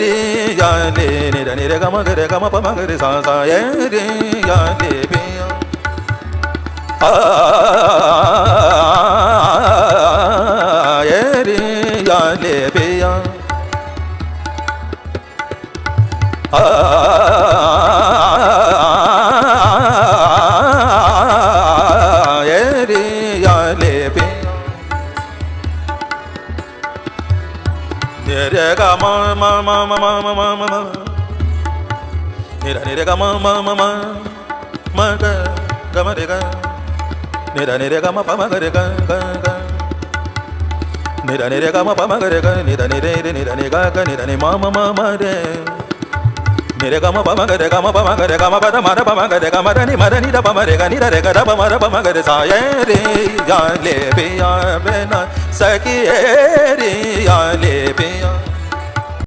re ya le ni da ni re ga ma pa ma ga re sa sa ye re ya le pe ya ye re ya le pe ya ye re ya le pe ni re ga ma ma ma ma ma ma ma ma ni re ga ma ma ma ma ma ga ma re ga ni re ga ma pa ma ga re ga ga ga ni re ga ma pa ma ga re ga ni re ga ga ni ma ma ma ma re ni re ga ma pa ma ga re ga ma pa ma ga re ga ma pa da ma da pa ma ga re ga ma da ni da pa ma re ga ni da re ga da pa ma ga re sa ye re ya le pe ya be na sa ki ye re ya le pe ya